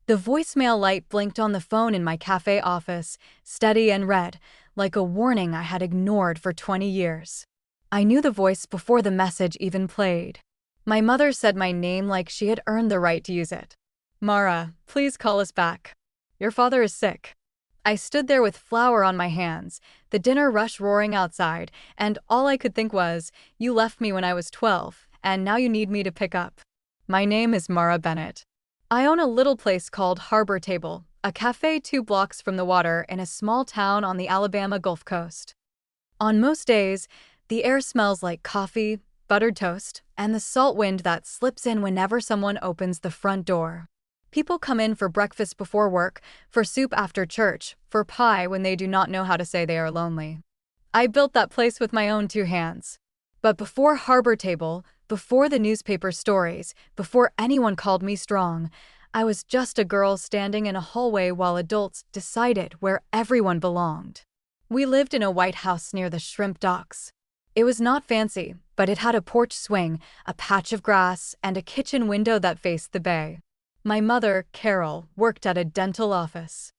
The voicemail light blinked on the phone in my cafe office, steady and red, like a warning I had ignored for 20 years. I knew the voice before the message even played. My mother said my name like she had earned the right to use it. "Mara, please call us back. Your father is sick." I stood there with flour on my hands, the dinner rush roaring outside, and all I could think was, you left me when I was 12, and now you need me to pick up. My name is Mara Bennett. I own a little place called Harbor Table, a cafe 2 blocks from the water in a small town on the Alabama Gulf Coast. On most days, the air smells like coffee, buttered toast, and the salt wind that slips in whenever someone opens the front door. People come in for breakfast before work, for soup after church, for pie when they do not know how to say they are lonely. I built that place with my own 2 hands. But before Harbor Table, before the newspaper stories, before anyone called me strong, I was just a girl standing in a hallway while adults decided where everyone belonged. We lived in a white house near the shrimp docks. It was not fancy, but it had a porch swing, a patch of grass, and a kitchen window that faced the bay. My mother, Carol, worked at a dental office.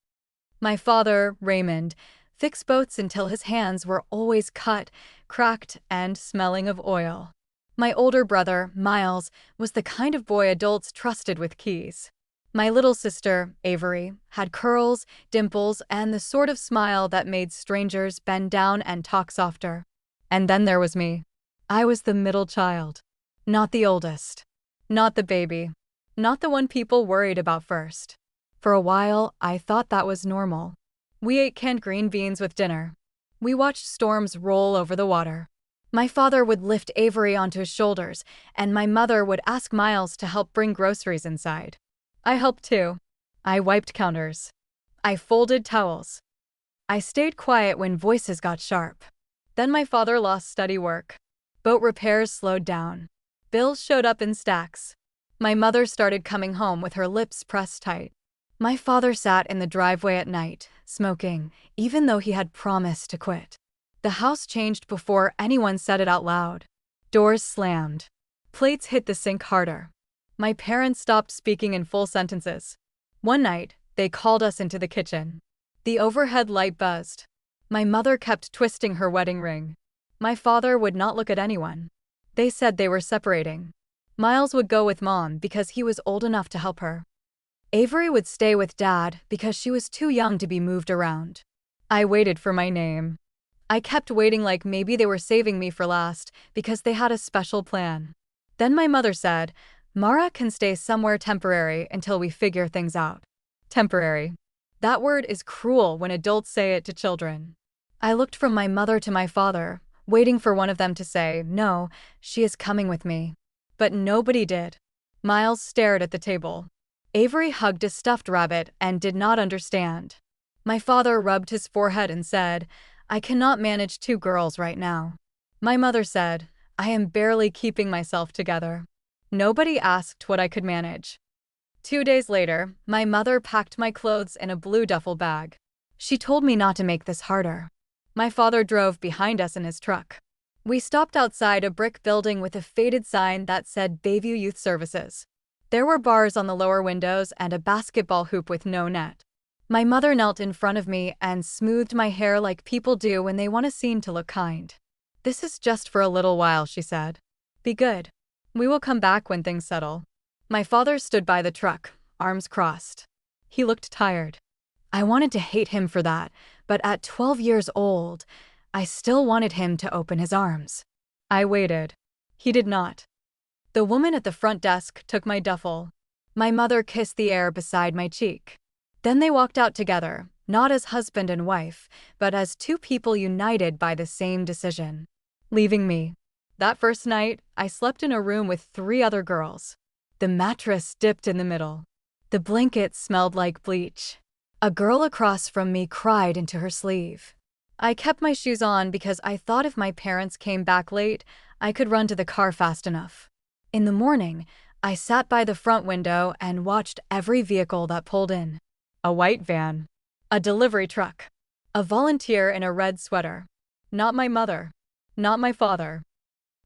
My father, Raymond, fixed boats until his hands were always cut, cracked, and smelling of oil. My older brother, Miles, was the kind of boy adults trusted with keys. My little sister, Avery, had curls, dimples, and the sort of smile that made strangers bend down and talk softer. And then there was me. I was the middle child. Not the oldest. Not the baby. Not the one people worried about first. For a while, I thought that was normal. We ate canned green beans with dinner. We watched storms roll over the water. My father would lift Avery onto his shoulders, and my mother would ask Miles to help bring groceries inside. I helped too. I wiped counters. I folded towels. I stayed quiet when voices got sharp. Then my father lost steady work. Boat repairs slowed down. Bills showed up in stacks. My mother started coming home with her lips pressed tight. My father sat in the driveway at night, smoking, even though he had promised to quit. The house changed before anyone said it out loud. Doors slammed. Plates hit the sink harder. My parents stopped speaking in full sentences. One night, they called us into the kitchen. The overhead light buzzed. My mother kept twisting her wedding ring. My father would not look at anyone. They said they were separating. Miles would go with Mom because he was old enough to help her. Avery would stay with Dad because she was too young to be moved around. I waited for my name. I kept waiting like maybe they were saving me for last because they had a special plan. Then my mother said, "Mara can stay somewhere temporary until we figure things out." Temporary. That word is cruel when adults say it to children. I looked from my mother to my father, waiting for one of them to say, "No, she is coming with me." But nobody did. Miles stared at the table. Avery hugged a stuffed rabbit and did not understand. My father rubbed his forehead and said, "I cannot manage 2 girls right now." My mother said, "I am barely keeping myself together." Nobody asked what I could manage. 2 days later, my mother packed my clothes in a blue duffel bag. She told me not to make this harder. My father drove behind us in his truck. We stopped outside a brick building with a faded sign that said Bayview Youth Services. There were bars on the lower windows and a basketball hoop with no net. My mother knelt in front of me and smoothed my hair like people do when they want a scene to look kind. "This is just for a little while," she said. "Be good. We will come back when things settle." My father stood by the truck, arms crossed. He looked tired. I wanted to hate him for that, but at 12 years old, I still wanted him to open his arms. I waited. He did not. The woman at the front desk took my duffel. My mother kissed the air beside my cheek. Then they walked out together, not as husband and wife, but as 2 people united by the same decision. Leaving me. That first night, I slept in a room with 3 other girls. The mattress dipped in the middle. The blanket smelled like bleach. A girl across from me cried into her sleeve. I kept my shoes on because I thought if my parents came back late, I could run to the car fast enough. In the morning, I sat by the front window and watched every vehicle that pulled in. A white van. A delivery truck. A volunteer in a red sweater. Not my mother. Not my father.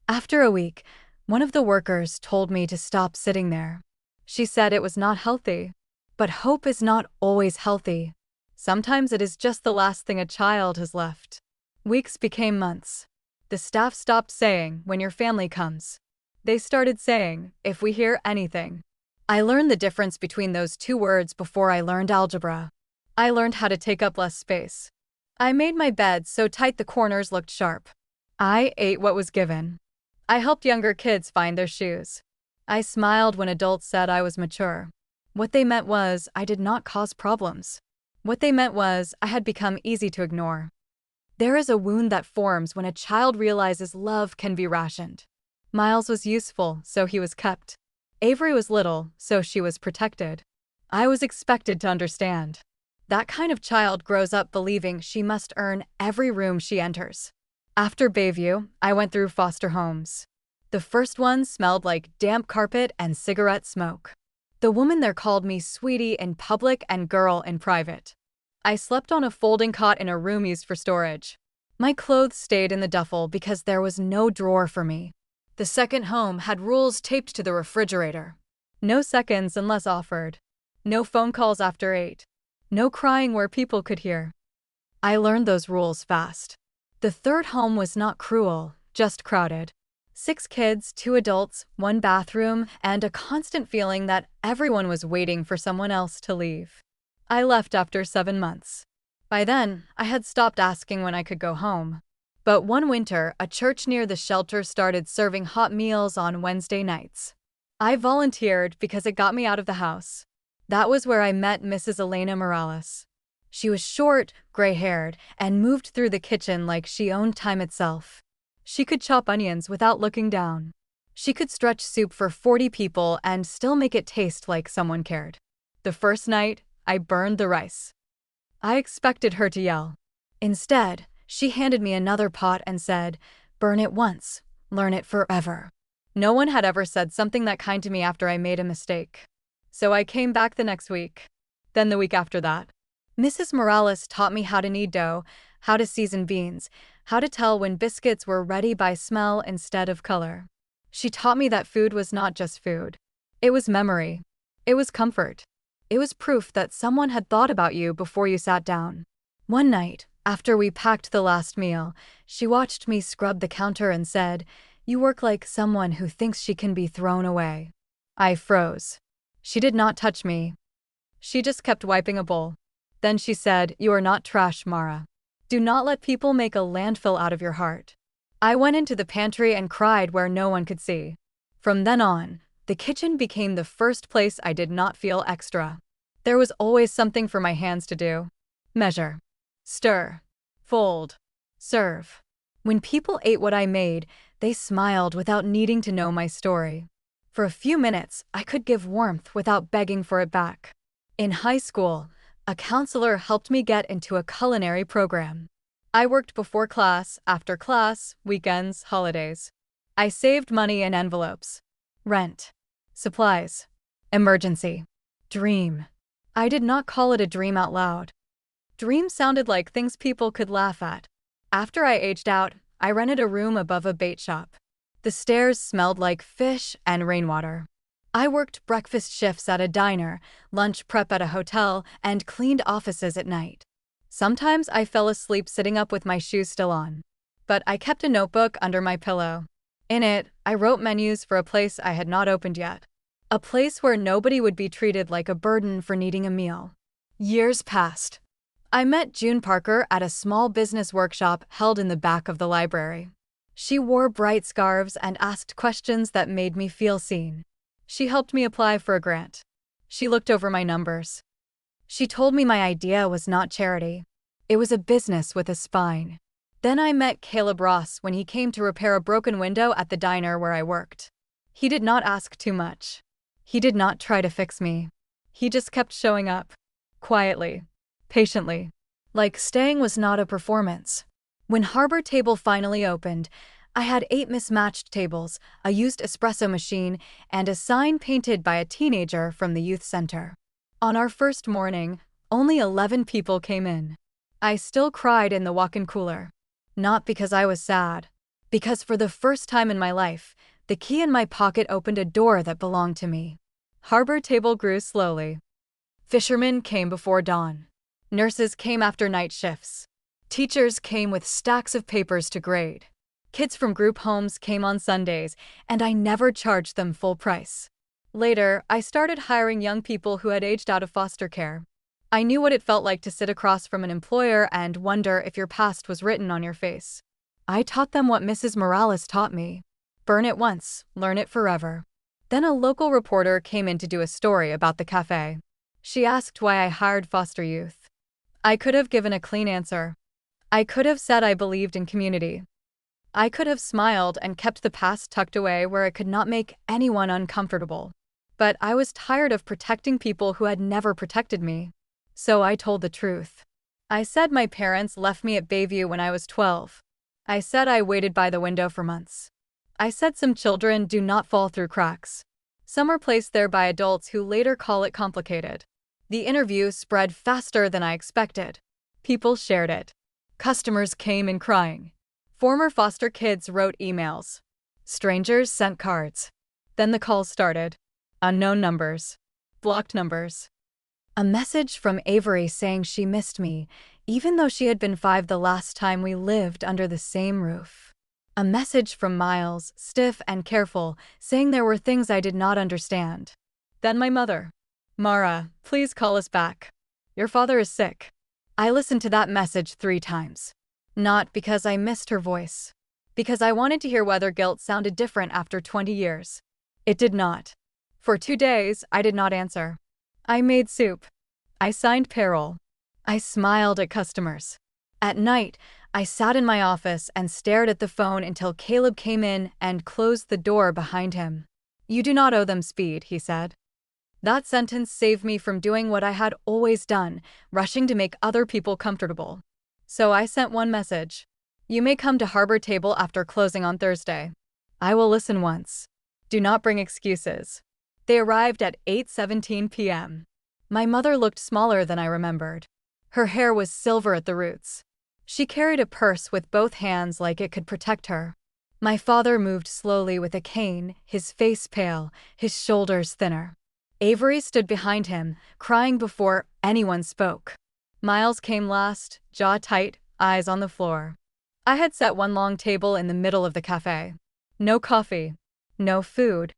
After a week, one of the workers told me to stop sitting there. She said it was not healthy. But hope is not always healthy. Sometimes it is just the last thing a child has left. Weeks became months. The staff stopped saying, "When your family comes." They started saying, "If we hear anything." I learned the difference between those two words before I learned algebra. I learned how to take up less space. I made my bed so tight the corners looked sharp. I ate what was given. I helped younger kids find their shoes. I smiled when adults said I was mature. What they meant was I did not cause problems. What they meant was I had become easy to ignore. There is a wound that forms when a child realizes love can be rationed. Miles was useful, so he was kept. Avery was little, so she was protected. I was expected to understand. That kind of child grows up believing she must earn every room she enters. After Bayview, I went through foster homes. The first one smelled like damp carpet and cigarette smoke. The woman there called me sweetie in public and girl in private. I slept on a folding cot in a room used for storage. My clothes stayed in the duffel because there was no drawer for me. The second home had rules taped to the refrigerator. No seconds unless offered. No phone calls after 8. No crying where people could hear. I learned those rules fast. The third home was not cruel, just crowded. 6 kids, 2 adults, 1 bathroom, and a constant feeling that everyone was waiting for someone else to leave. I left after 7 months. By then, I had stopped asking when I could go home. But one winter, a church near the shelter started serving hot meals on Wednesday nights. I volunteered because it got me out of the house. That was where I met Mrs. Elena Morales. She was short, gray-haired, and moved through the kitchen like she owned time itself. She could chop onions without looking down. She could stretch soup for 40 people and still make it taste like someone cared. The first night, I burned the rice. I expected her to yell. Instead, she handed me another pot and said, "Burn it once, learn it forever." No one had ever said something that kind to me after I made a mistake. So I came back the next week. Then the week after that. Mrs. Morales taught me how to knead dough, how to season beans, how to tell when biscuits were ready by smell instead of color. She taught me that food was not just food. It was memory. It was comfort. It was proof that someone had thought about you before you sat down. One night, after we packed the last meal, she watched me scrub the counter and said, "You work like someone who thinks she can be thrown away." I froze. She did not touch me. She just kept wiping a bowl. Then she said, "You are not trash, Mara. Do not let people make a landfill out of your heart." I went into the pantry and cried where no one could see. From then on, the kitchen became the first place I did not feel extra. There was always something for my hands to do. Measure. Stir. Fold. Serve. When people ate what I made, they smiled without needing to know my story. For a few minutes, I could give warmth without begging for it back. In high school, a counselor helped me get into a culinary program. I worked before class, after class, weekends, holidays. I saved money in envelopes. Rent. Supplies. Emergency. Dream. I did not call it a dream out loud. Dream sounded like things people could laugh at. After I aged out, I rented a room above a bait shop. The stairs smelled like fish and rainwater. I worked breakfast shifts at a diner, lunch prep at a hotel, and cleaned offices at night. Sometimes I fell asleep sitting up with my shoes still on. But I kept a notebook under my pillow. In it, I wrote menus for a place I had not opened yet. A place where nobody would be treated like a burden for needing a meal. Years passed. I met June Parker at a small business workshop held in the back of the library. She wore bright scarves and asked questions that made me feel seen. She helped me apply for a grant. She looked over my numbers. She told me my idea was not charity. It was a business with a spine. Then I met Caleb Ross when he came to repair a broken window at the diner where I worked. He did not ask too much. He did not try to fix me. He just kept showing up. Quietly. Patiently. Like staying was not a performance. When Harbor Table finally opened, I had 8 mismatched tables, a used espresso machine, and a sign painted by a teenager from the youth center. On our first morning, only 11 people came in. I still cried in the walk-in cooler. Not because I was sad. Because for the first time in my life, the key in my pocket opened a door that belonged to me. Harbor Table grew slowly. Fishermen came before dawn. Nurses came after night shifts. Teachers came with stacks of papers to grade. Kids from group homes came on Sundays, and I never charged them full price. Later, I started hiring young people who had aged out of foster care. I knew what it felt like to sit across from an employer and wonder if your past was written on your face. I taught them what Mrs. Morales taught me. Burn it once, learn it forever. Then a local reporter came in to do a story about the cafe. She asked why I hired foster youth. I could have given a clean answer. I could have said I believed in community. I could have smiled and kept the past tucked away where it could not make anyone uncomfortable. But I was tired of protecting people who had never protected me. So I told the truth. I said my parents left me at Bayview when I was 12. I said I waited by the window for months. I said some children do not fall through cracks. Some are placed there by adults who later call it complicated. The interview spread faster than I expected. People shared it. Customers came in crying. Former foster kids wrote emails. Strangers sent cards. Then the calls started. Unknown numbers. Blocked numbers. A message from Avery saying she missed me, even though she had been 5 the last time we lived under the same roof. A message from Miles, stiff and careful, saying there were things I did not understand. Then my mother. Mara, please call us back. Your father is sick. I listened to that message 3 times. Not because I missed her voice. Because I wanted to hear whether guilt sounded different after 20 years. It did not. For 2 days, I did not answer. I made soup. I signed payroll. I smiled at customers. At night, I sat in my office and stared at the phone until Caleb came in and closed the door behind him. You do not owe them speed, he said. That sentence saved me from doing what I had always done, rushing to make other people comfortable. So I sent one message. You may come to Harbor Table after closing on Thursday. I will listen once. Do not bring excuses. They arrived at 8:17 p.m. My mother looked smaller than I remembered. Her hair was silver at the roots. She carried a purse with both hands like it could protect her. My father moved slowly with a cane, his face pale, his shoulders thinner. Avery stood behind him, crying before anyone spoke. Miles came last, jaw tight, eyes on the floor. I had set one long table in the middle of the cafe. No coffee. No food.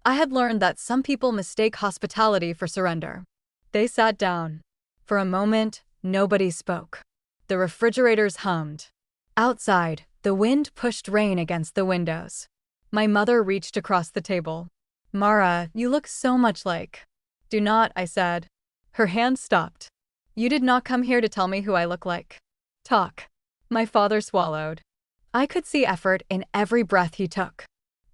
I had learned that some people mistake hospitality for surrender. They sat down. For a moment, nobody spoke. The refrigerators hummed. Outside, the wind pushed rain against the windows. My mother reached across the table. Mara, you look so much like. Do not, I said. Her hand stopped. You did not come here to tell me who I look like. Talk. My father swallowed. I could see effort in every breath he took.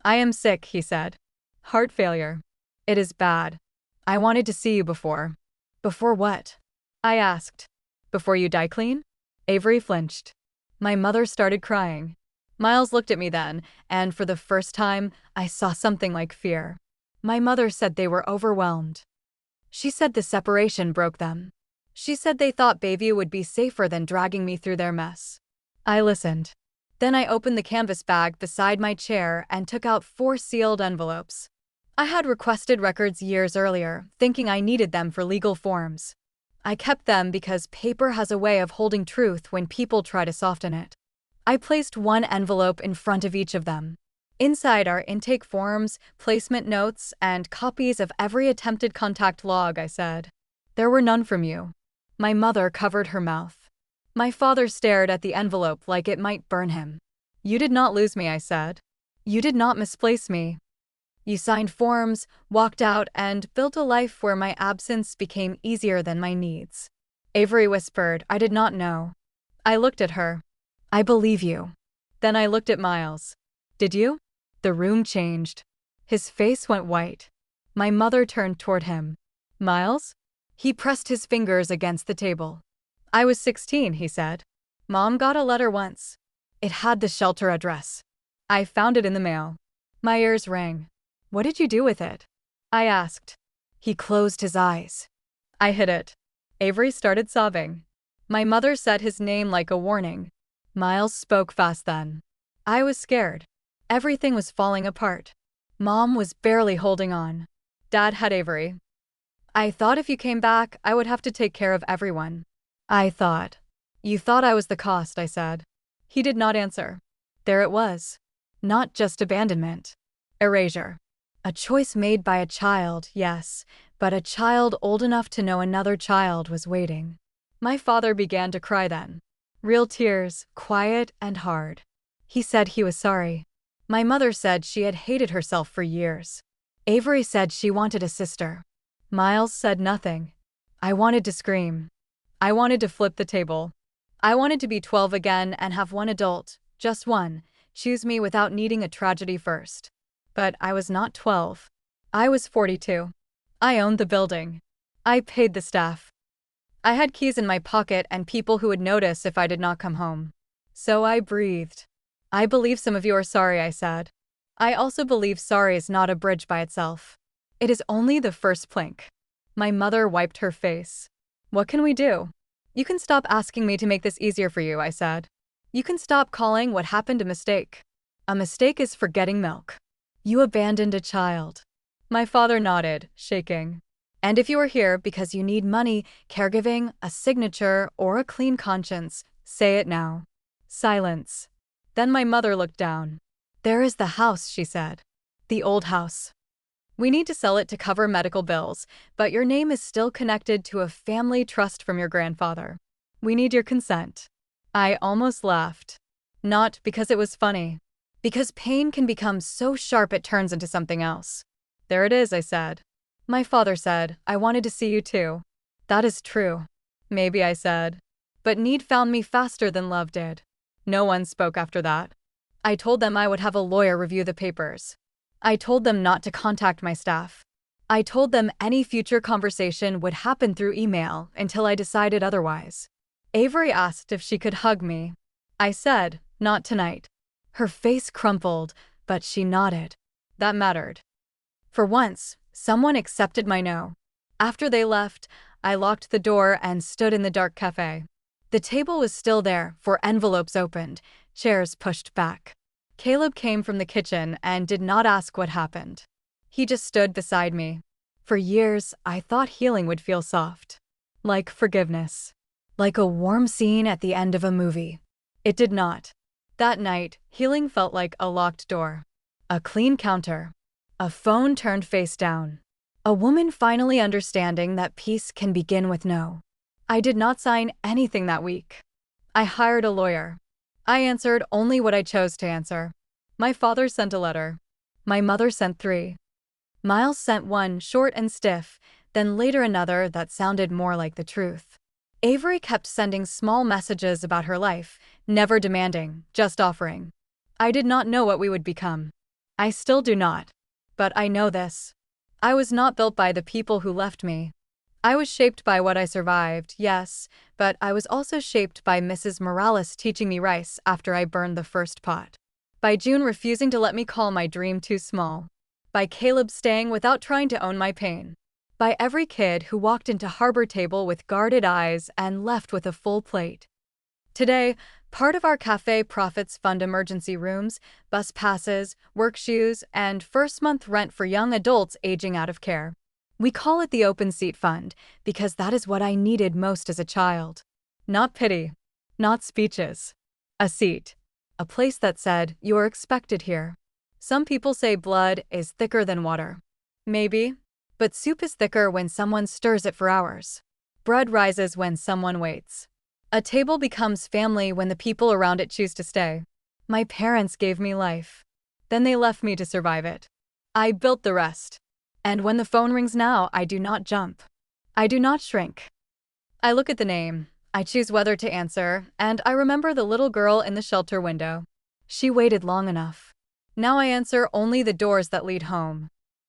I am sick, he said. Heart failure. It is bad. I wanted to see you before. Before what? I asked. Before you die clean? Avery flinched. My mother started crying. Miles looked at me then, and for the first time, I saw something like fear. My mother said they were overwhelmed. She said the separation broke them. She said they thought Bayview would be safer than dragging me through their mess. I listened. Then I opened the canvas bag beside my chair and took out 4 sealed envelopes. I had requested records years earlier, thinking I needed them for legal forms. I kept them because paper has a way of holding truth when people try to soften it. I placed one envelope in front of each of them. Inside are intake forms, placement notes, and copies of every attempted contact log, I said. There were none from you. My mother covered her mouth. My father stared at the envelope like it might burn him. You did not lose me, I said. You did not misplace me. You signed forms, walked out, and built a life where my absence became easier than my needs. Avery whispered, I did not know. I looked at her. I believe you. Then I looked at Miles. Did you? The room changed. His face went white. My mother turned toward him. Miles? He pressed his fingers against the table. I was 16, he said. Mom got a letter once. It had the shelter address. I found it in the mail. My ears rang. What did you do with it? I asked. He closed his eyes. I hid it. Avery started sobbing. My mother said his name like a warning. Miles spoke fast then. I was scared. Everything was falling apart. Mom was barely holding on. Dad had Avery. I thought if you came back, I would have to take care of everyone. I thought. You thought I was the cost, I said. He did not answer. There it was. Not just abandonment. Erasure. A choice made by a child, yes, but a child old enough to know another child was waiting. My father began to cry then. Real tears, quiet and hard. He said he was sorry. My mother said she had hated herself for years. Avery said she wanted a sister. Miles said nothing. I wanted to scream. I wanted to flip the table. I wanted to be 12 again and have one adult, just one, choose me without needing a tragedy first. But I was not 12. I was 42. I owned the building. I paid the staff. I had keys in my pocket and people who would notice if I did not come home. So I breathed. I believe some of you are sorry, I said. I also believe sorry is not a bridge by itself. It is only the first plank. My mother wiped her face. What can we do? You can stop asking me to make this easier for you, I said. You can stop calling what happened a mistake. A mistake is forgetting milk. You abandoned a child. My father nodded, shaking. And if you are here because you need money, caregiving, a signature, or a clean conscience, say it now. Silence. Then my mother looked down. There is the house, she said. The old house. We need to sell it to cover medical bills, but your name is still connected to a family trust from your grandfather. We need your consent. I almost laughed. Not because it was funny. Because pain can become so sharp it turns into something else. There it is, I said. My father said, I wanted to see you too. That is true. Maybe, I said. But need found me faster than love did. No one spoke after that. I told them I would have a lawyer review the papers. I told them not to contact my staff. I told them any future conversation would happen through email until I decided otherwise. Avery asked if she could hug me. I said, not tonight. Her face crumpled, but she nodded. That mattered. For once, someone accepted my no. After they left, I locked the door and stood in the dark cafe. The table was still there, for envelopes opened, chairs pushed back. Caleb came from the kitchen and did not ask what happened. He just stood beside me. For years, I thought healing would feel soft. Like forgiveness. Like a warm scene at the end of a movie. It did not. That night, healing felt like a locked door. A clean counter. A phone turned face down. A woman finally understanding that peace can begin with no. I did not sign anything that week. I hired a lawyer. I answered only what I chose to answer. My father sent a letter. My mother sent 3. Miles sent one short and stiff, then later another that sounded more like the truth. Avery kept sending small messages about her life, never demanding, just offering. I did not know what we would become. I still do not. But I know this. I was not built by the people who left me. I was shaped by what I survived, yes, but I was also shaped by Mrs. Morales teaching me rice after I burned the first pot. By June refusing to let me call my dream too small. By Caleb staying without trying to own my pain. By every kid who walked into harbor table with guarded eyes and left with a full plate. Today, part of our cafe profits fund emergency rooms, bus passes, work shoes, and first-month rent for young adults aging out of care. We call it the Open Seat Fund because that is what I needed most as a child. Not pity. Not speeches. A seat. A place that said, you are expected here. Some people say blood is thicker than water. Maybe. But soup is thicker when someone stirs it for hours. Bread rises when someone waits. A table becomes family when the people around it choose to stay. My parents gave me life. Then they left me to survive it. I built the rest. And when the phone rings now, I do not jump. I do not shrink. I look at the name. I choose whether to answer, and I remember the little girl in the shelter window. She waited long enough. Now I answer only the doors that lead home.